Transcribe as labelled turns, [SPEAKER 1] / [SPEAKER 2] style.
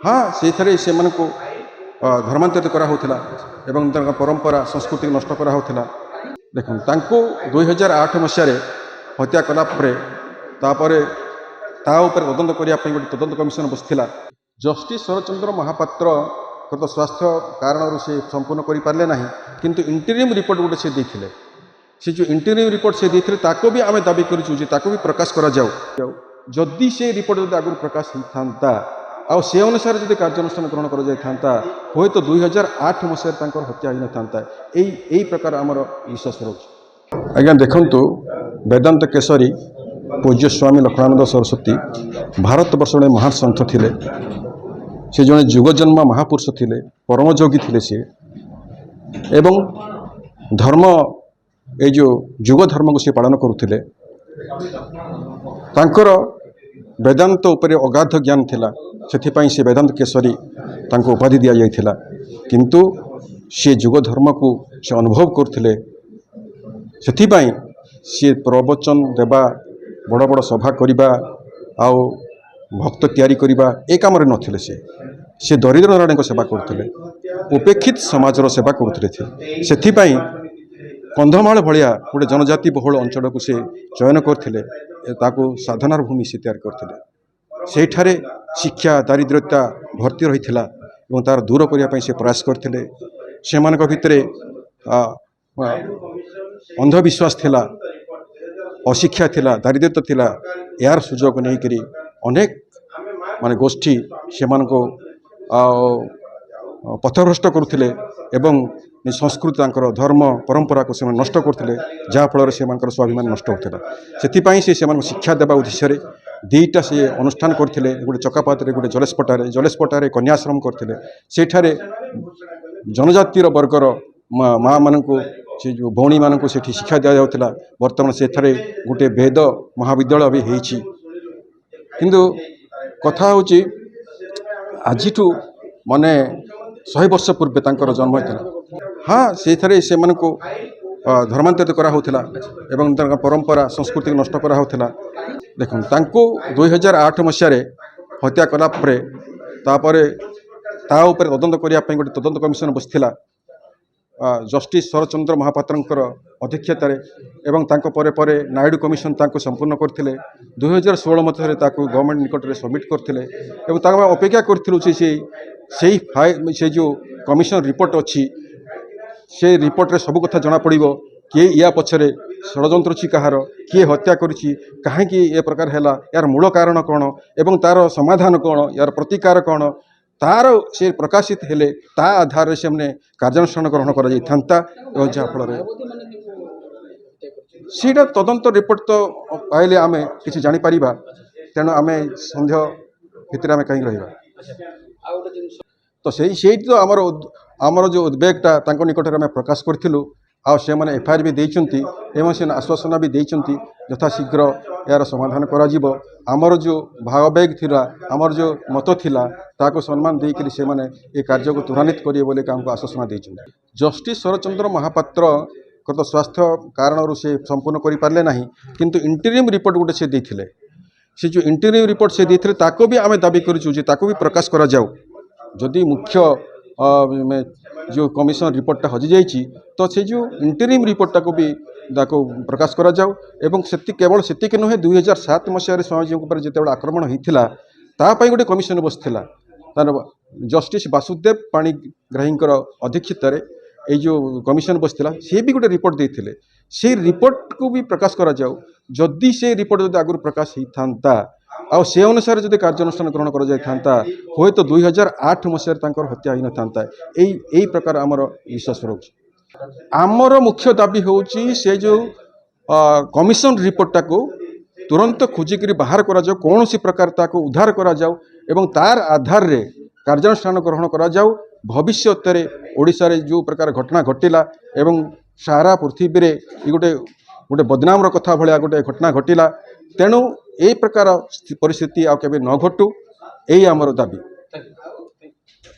[SPEAKER 1] हाँ से धर्मांतरित करा परंपरा संस्कृति नष्ट करा देखो 2008 मसीह हत्या कलापर तदंत करने गोटे तदंत कमिशन बसला जस्टिस शरतचंद्र महापात्र तो स्वास्थ्य कारण से संपूर्ण करें ना किंतु इंटरिम रिपोर्ट गोटे से देते से जो इंटरिम रिपोर्ट से देते ताको भी आम दाबी करूँ भी प्रकाश करा जाऊ जदि से रिपोर्ट जब आगुरी प्रकाश होता आ से अनुसार जब कार्यानुष्ठान ग्रहण कर हे तो 2008 मसीह हत्या हो था यही प्रकार आमर विश्वास रोचे। आज्ञा देखु वेदांत केशरी पूज्य स्वामी लक्ष्मणानंद सरस्वती भारत वर्ष जड़े महान सन्थ थे से जड़े जुगजन्मा महापुरुष थे परमयोगी थे सी एवं धर्म ये जो जुग धर्म को सी पालन करुले तांकर वेदांत उपरे अगाध ज्ञान थिला से से वेदांत केशरी तांको उपाधि दि जाइथिला किंतु से जुग धर्म को से अनुभव करथिले सेथिपाई से प्रवचन देवा बड़ बड़ सभा करिबा आउ भक्त तैयारी करिबा ए काम रे नथिले से दरिद्र नारायण सेवा करथिले उपेक्षित समाजर सेवा करथिले सेथिपाई कंधमाल भाया गोटे जनजाति बहुल अंचल को से चयन करथिले ताको साधनार भूमि से तैयार करथिले सेठारे शिक्षा दारिद्र्यता भर्ती रही तार दूर करने से प्रयास करथिले सेमानक भितरे अंधविश्वास थिला अशिक्षा थिला दारिद्र्यता थिला यार सुजोग नहीं करी अनेक माने गोष्ठी सेमानको पथभ्रष्ट करुथिले एवं संस्कृति धर्म परंपरा को से नष्ट करते जहाँफल से स्वाभिमान नष्ट होता से शिक्षा देवा उद्देश्य दुईटा से अनुष्ठान करते गोटे चकापात गोटे जलेशपटारे कन्याश्रम करते सेठारे जनजातिर वर्गर माँ मान से जो भौणी मान को शिक्षा दि जाऊला बर्तमान से गोटे वेद महाविद्यालय भी होती किंतु कथा हूँ आज माने 100 वर्ष पूर्वे तांकर जन्म होता हाँ से धर्मांतरित करा परंपरा संस्कृति नष्ट करा देखो 2008 मसीह हत्या कलापर तदंत करने गोटे तदंत कमिशन बसला जस्टिस शरतचंद्र महापात्र अध्यक्षतार एवं परे नायडू कमिशन संपूर्ण करते 2016 मसीह गवर्नमेंट निकट में सबमिट करते अपेक्षा करूँ से जो कमिशन रिपोर्ट अच्छी से रिपोर्ट रे सब कथा जना पड़िबो किए या पछरे षड्यंत्र छी कहार किए हत्या करिछि काहेकि ए प्रकार हैला यार मूल कारण कौन एवं तार समाधान कौन यार प्रतिकार कौन तार से प्रकाशित हेले ता आधार से हमने कार्यानुष्ठान ग्रहण करा जाई थांता एवं जा फल सीटा तदंत रिपोर्ट तो पाइले आमे किछि जानि परिबा तेणु आमे संदेह भितर आमे कहीं रहिबा तो से तो आमर जो उद्वेगटा निकट में प्रकाश करूँ से मैंने एफआईआर भी देती एवं से आश्वासन भी देती यथाशीघ्र यार समाधान करा आमर जो भाववेग थिला आमर जो मत थिला ताको सम्मान देकर से माने ये कार्य को त्वरान्वित करिए बोले हमको आश्वासन देती जस्टिस शरतचंद्र महापात्र तो स्वास्थ्य कारण से संपूर्ण करें ना किंतु इंटरिम रिपोर्ट गोटे से देते से जो इंटरिम रिपोर्ट से देते ताको भी आम दाबी करूँ भी प्रकाश करा जाऊ जदि मुख्य जो कमिशन रिपोर्टा हजि जाइए तो से जो इंटरिम रिपोर्टा को भी प्रकाश करा जाऊ एवं केवल से नुहे 2007 मसीह स्वामीजी जिते आक्रमण होता गोटे कमिशन बसला तार जस्टिस वासुदेव पाणिग्राही अध्यक्षतार ये जो कमिशन बसला सी भी गोटे रिपोर्ट देते से रिपोर्ट को भी प्रकाश करा जाऊ जदि से रिपोर्ट जब आगुरी प्रकाश होता आ से अनुसार जब कार्यानुष्ठान ग्रहण कर हे तो 2008 मसीह हत्या हो था यही प्रकार आमर विश्वास रोचे। आमर मुख्य दाबी होची से जो कमिशन रिपोर्टा को तुरंत खोजिक बाहर करा जाओ कौन सी प्रकार ताको उद्धार करा जाओ एवं तार आधार रे कार्यानुष्ठान ग्रहण करा जाओ भविष्य ओडिशा रे जो प्रकार घटना घटिला एवं सारा पृथ्वी रे गोटे गोटे बदनाम कथा भाया गोटे घटना घटिला तेणु ए प्रकार परिस्थिति आ केबे न घटू यही आमर दाबी।